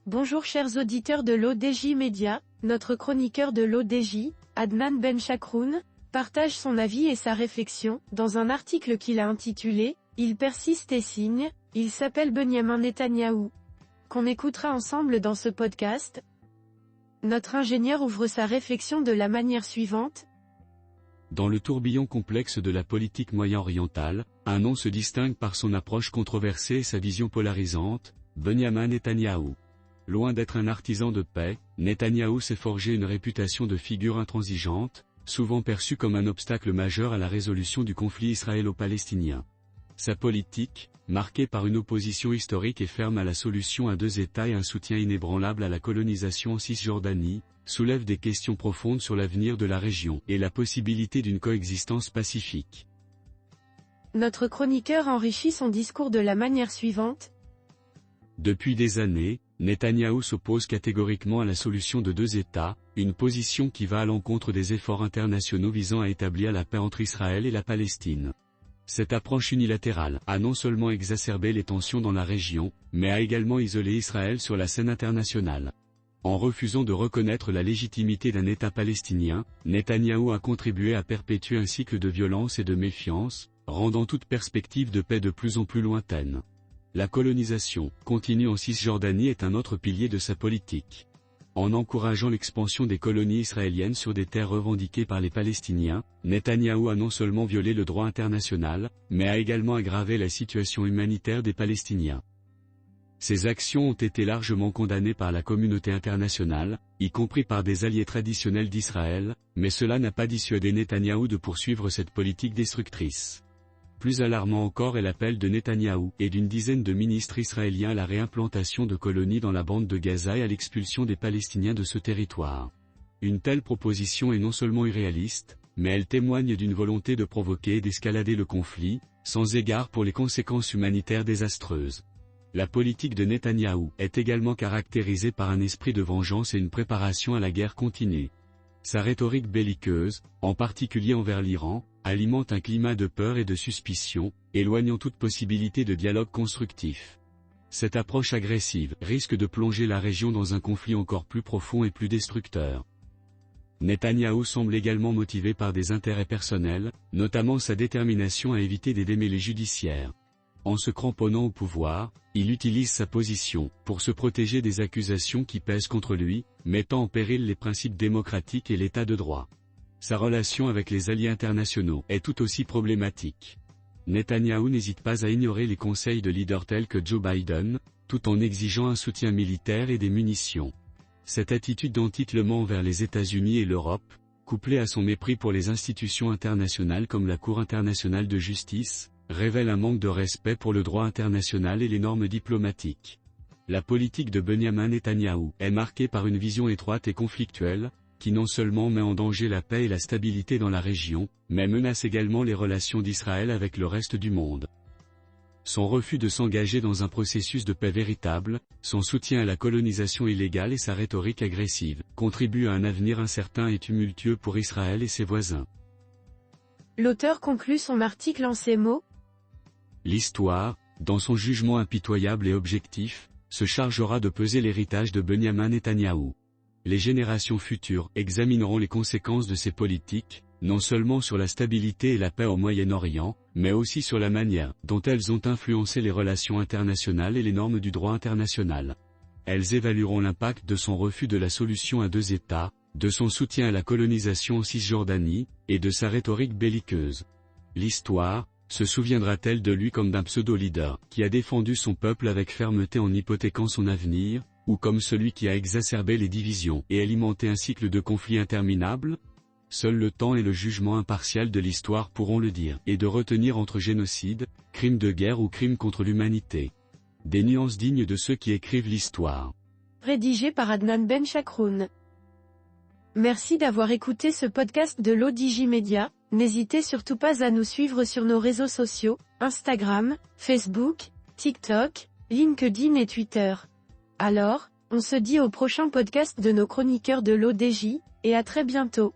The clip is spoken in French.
Bonjour chers auditeurs de l'ODJ Média, notre chroniqueur de l'ODJ, Adnan Benchakroun, partage son avis et sa réflexion, dans un article qu'il a intitulé « Il persiste et signe », il s'appelle Benyamin Netanyahou. Qu'on écoutera ensemble dans ce podcast. Notre ingénieur ouvre sa réflexion de la manière suivante. Dans le tourbillon complexe de la politique moyen-orientale, un nom se distingue par son approche controversée et sa vision polarisante, Benyamin Netanyahou. Loin d'être un artisan de paix, Netanyahou s'est forgé une réputation de figure intransigeante, souvent perçue comme un obstacle majeur à la résolution du conflit israélo-palestinien. Sa politique, marquée par une opposition historique et ferme à la solution à deux États et un soutien inébranlable à la colonisation en Cisjordanie, soulève des questions profondes sur l'avenir de la région et la possibilité d'une coexistence pacifique. Notre chroniqueur enrichit son discours de la manière suivante. Depuis des années, Netanyahou s'oppose catégoriquement à la solution de deux États, une position qui va à l'encontre des efforts internationaux visant à établir la paix entre Israël et la Palestine. Cette approche unilatérale a non seulement exacerbé les tensions dans la région, mais a également isolé Israël sur la scène internationale. En refusant de reconnaître la légitimité d'un État palestinien, Netanyahou a contribué à perpétuer un cycle de violence et de méfiance, rendant toute perspective de paix de plus en plus lointaine. La colonisation continue en Cisjordanie est un autre pilier de sa politique. En encourageant l'expansion des colonies israéliennes sur des terres revendiquées par les Palestiniens, Netanyahou a non seulement violé le droit international, mais a également aggravé la situation humanitaire des Palestiniens. Ces actions ont été largement condamnées par la communauté internationale, y compris par des alliés traditionnels d'Israël, mais cela n'a pas dissuadé Netanyahou de poursuivre cette politique destructrice. Plus alarmant encore est l'appel de Netanyahou et d'une dizaine de ministres israéliens à la réimplantation de colonies dans la bande de Gaza et à l'expulsion des Palestiniens de ce territoire. Une telle proposition est non seulement irréaliste, mais elle témoigne d'une volonté de provoquer et d'escalader le conflit, sans égard pour les conséquences humanitaires désastreuses. La politique de Netanyahou est également caractérisée par un esprit de vengeance et une préparation à la guerre continue. Sa rhétorique belliqueuse, en particulier envers l'Iran, alimente un climat de peur et de suspicion, éloignant toute possibilité de dialogue constructif. Cette approche agressive risque de plonger la région dans un conflit encore plus profond et plus destructeur. Netanyahou semble également motivé par des intérêts personnels, notamment sa détermination à éviter des démêlés judiciaires. En se cramponnant au pouvoir, il utilise sa position pour se protéger des accusations qui pèsent contre lui, mettant en péril les principes démocratiques et l'état de droit. Sa relation avec les alliés internationaux est tout aussi problématique. Netanyahou n'hésite pas à ignorer les conseils de leaders tels que Joe Biden, tout en exigeant un soutien militaire et des munitions. Cette attitude d'entitement envers les États-Unis et l'Europe, couplée à son mépris pour les institutions internationales comme la Cour internationale de justice, révèle un manque de respect pour le droit international et les normes diplomatiques. La politique de Benyamin Netanyahou est marquée par une vision étroite et conflictuelle, qui non seulement met en danger la paix et la stabilité dans la région, mais menace également les relations d'Israël avec le reste du monde. Son refus de s'engager dans un processus de paix véritable, son soutien à la colonisation illégale et sa rhétorique agressive, contribuent à un avenir incertain et tumultueux pour Israël et ses voisins. L'auteur conclut son article en ces mots. L'histoire, dans son jugement impitoyable et objectif, se chargera de peser l'héritage de Benyamin Netanyahou. Les générations futures examineront les conséquences de ces politiques, non seulement sur la stabilité et la paix au Moyen-Orient, mais aussi sur la manière dont elles ont influencé les relations internationales et les normes du droit international. Elles évalueront l'impact de son refus de la solution à deux États, de son soutien à la colonisation en Cisjordanie, et de sa rhétorique belliqueuse. L'histoire se souviendra-t-elle de lui comme d'un pseudo-leader qui a défendu son peuple avec fermeté en hypothéquant son avenir, ou comme celui qui a exacerbé les divisions et alimenté un cycle de conflits interminables? Seul le temps et le jugement impartial de l'histoire pourront le dire, et de retenir entre génocide, crime de guerre ou crime contre l'humanité. Des nuances dignes de ceux qui écrivent l'histoire. Rédigé par Adnan Benchakroun. Merci d'avoir écouté ce podcast de l'ODJ Média. N'hésitez surtout pas à nous suivre sur nos réseaux sociaux, Instagram, Facebook, TikTok, LinkedIn et Twitter. Alors, on se dit au prochain podcast de nos chroniqueurs de l'ODJ, et à très bientôt.